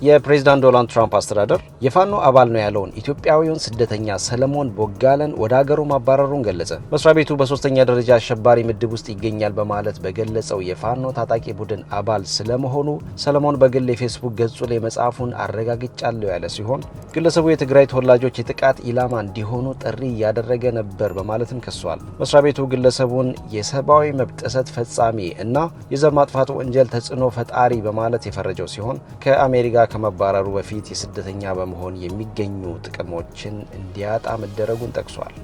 የፕሬዝዳንት ዶናልድ ትራምፕ አስተዳደር የፋኖ አባል ነው ያለውን ኢትዮጵያዊውን ስደተኛ ሰለሞን ቦጋለን ወደ ሀገሩ ማባረሩን ገለጸ። መስሪያ ቤቱ በሶስተኛ ደረጃ አሸባሪ ምድብ ውስጥ ይገኛል በማለት በገለጸው የፋኖ ታጣቂ ቡድን አባል ስለመሆኑ ሰለሞን በግል የፌስቡክ ገጹ ላይ መጻፉን አረጋግጫለሁ ያለ ሲሆን ግለሰቡ የትግራይ ተወላጆች የጥቃት ኢላማ እንዲሆኑ ጥሪ እያደረገ ነበር በማለትም ከሷል። መስሪያ ቤቱ ግለሰቡን የሰብአዊ መብት ጥሰት ፈጻሚ እና የዘር ማጥፋት ወንጀል ተጽዕኖ ፈጣሪ በማለት የፈረጀው ሲሆን ከአሜሪካ ከመባረሩ በፊት የስደተኛ በመሆን የሚገኙ ጥቅሞችን እንዲያጣ መደረጉን ጠቅሷል።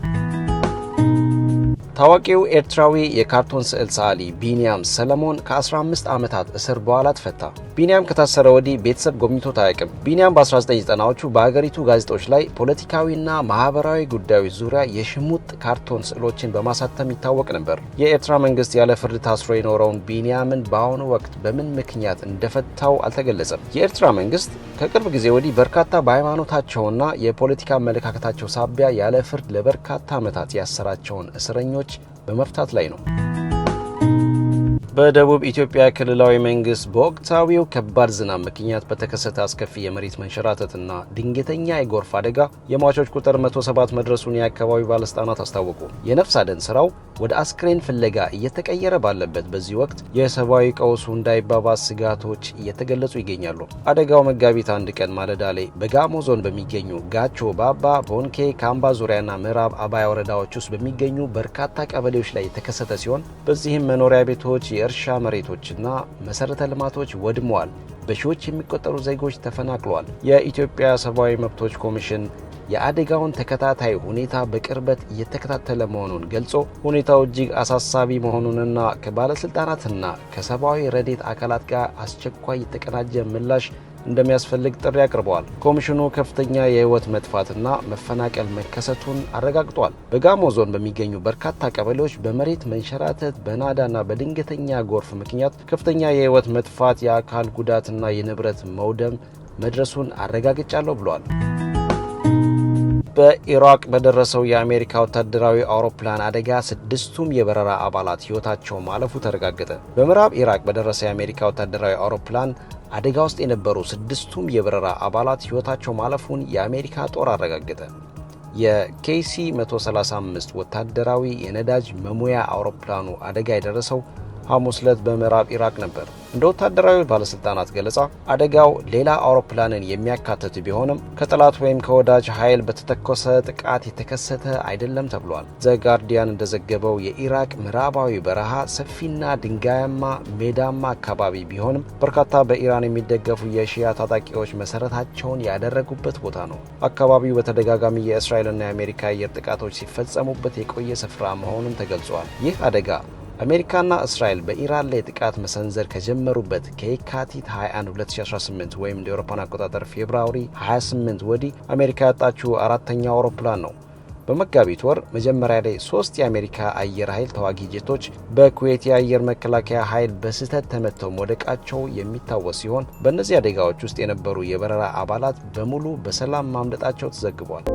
ታዋቂው ኤርትራዊ የካርቶን ስዕል ሰዓሊ ቢኒያም ሰለሞን ከ15 ዓመታት እስር በኋላ ተፈታ። ቢኒያም ከታሰረ ወዲህ ቤተሰብ ጎብኝቶት አያውቅም። ቢኒያም በ1990ዎቹ በሀገሪቱ ጋዜጦች ላይ ፖለቲካዊና ማህበራዊ ጉዳዮች ዙሪያ የሽሙጥ ካርቶን ስዕሎችን በማሳተም ይታወቅ ነበር። የኤርትራ መንግስት ያለ ፍርድ ታስሮ የኖረውን ቢኒያምን በአሁኑ ወቅት በምን ምክንያት እንደፈታው አልተገለጸም። የኤርትራ መንግስት ከቅርብ ጊዜ ወዲህ በርካታ በሃይማኖታቸውና የፖለቲካ አመለካከታቸው ሳቢያ ያለ ፍርድ ለበርካታ ዓመታት ያሰራቸውን እስረኞች በመፍታት ላይ ነው። በደቡብ ኢትዮጵያ ክልላዊ መንግስት በወቅታዊው ከባድ ዝናብ ምክንያት በተከሰተ አስከፊ የመሬት መንሸራተትና ድንገተኛ የጎርፍ አደጋ የሟቾች ቁጥር 107 መድረሱን የአካባቢው ባለስልጣናት አስታወቁ። የነፍስ አድን ስራው ወደ አስክሬን ፍለጋ እየተቀየረ ባለበት በዚህ ወቅት የሰብአዊ ቀውሱ እንዳይባባስ ስጋቶች እየተገለጹ ይገኛሉ። አደጋው መጋቢት 1 ቀን ማለዳ ላይ በጋሞ ዞን በሚገኙ ጋቾ፣ ባባ፣ ቦንኬ፣ ካምባ ዙሪያና ምዕራብ አባያ ወረዳዎች ውስጥ በሚገኙ በርካታ ቀበሌዎች ላይ የተከሰተ ሲሆን በዚህም መኖሪያ ቤቶች፣ የእርሻ መሬቶችና መሰረተ ልማቶች ወድመዋል። በሺዎች የሚቆጠሩ ዜጎች ተፈናቅለዋል። የኢትዮጵያ ሰብአዊ መብቶች ኮሚሽን የአደጋውን ተከታታይ ሁኔታ በቅርበት እየተከታተለ መሆኑን ገልጾ ሁኔታው እጅግ አሳሳቢ መሆኑንና ከባለስልጣናትና ከሰብአዊ ረድኤት አካላት ጋር አስቸኳይ የተቀናጀ ምላሽ እንደሚያስፈልግ ጥሪ አቅርበዋል። ኮሚሽኑ ከፍተኛ የህይወት መጥፋትና መፈናቀል መከሰቱን አረጋግጧል። በጋሞ ዞን በሚገኙ በርካታ ቀበሌዎች በመሬት መንሸራተት፣ በናዳና በድንገተኛ ጎርፍ ምክንያት ከፍተኛ የህይወት መጥፋት፣ የአካል ጉዳትና የንብረት መውደም መድረሱን አረጋግጫለሁ ብሏል። በኢራቅ በደረሰው የአሜሪካ ወታደራዊ አውሮፕላን አደጋ 6ቱም የበረራ አባላት ህይወታቸው ማለፉ ተረጋገጠ። በምዕራብ ኢራቅ በደረሰ የአሜሪካ ወታደራዊ አውሮፕላን አደጋ ውስጥ የነበሩ 6ቱም የበረራ አባላት ህይወታቸው ማለፉን የአሜሪካ ጦር አረጋገጠ። የኬሲ 135 ወታደራዊ የነዳጅ መሙያ አውሮፕላኑ አደጋ የደረሰው ሐሙስ ዕለት በምዕራብ ኢራቅ ነበር። እንደ ወታደራዊ ባለስልጣናት ገለጻ አደጋው ሌላ አውሮፕላንን የሚያካትት ቢሆንም ከጠላት ወይም ከወዳጅ ኃይል በተተኮሰ ጥቃት የተከሰተ አይደለም ተብሏል። ዘ ጋርዲያን እንደዘገበው የኢራቅ ምዕራባዊ በረሃ ሰፊና ድንጋያማ ሜዳማ አካባቢ ቢሆንም በርካታ በኢራን የሚደገፉ የሺያ ታጣቂዎች መሰረታቸውን ያደረጉበት ቦታ ነው። አካባቢው በተደጋጋሚ የእስራኤልና የአሜሪካ አየር ጥቃቶች ሲፈጸሙበት የቆየ ስፍራ መሆኑን ተገልጿል። ይህ አደጋ አሜሪካና እስራኤል በኢራን ላይ ጥቃት መሰንዘር ከጀመሩበት ከየካቲት 21 2018 ወይም እንደ አውሮፓውያን አቆጣጠር ፌብሩዋሪ 28 ወዲህ አሜሪካ ያጣችው አራተኛው አውሮፕላን ነው። በመጋቢት ወር መጀመሪያ ላይ 3 የአሜሪካ አየር ኃይል ተዋጊ ጄቶች በኩዌት የአየር መከላከያ ኃይል በስህተት ተመተው መውደቃቸው የሚታወስ ሲሆን በእነዚህ አደጋዎች ውስጥ የነበሩ የበረራ አባላት በሙሉ በሰላም ማምለጣቸው ተዘግቧል።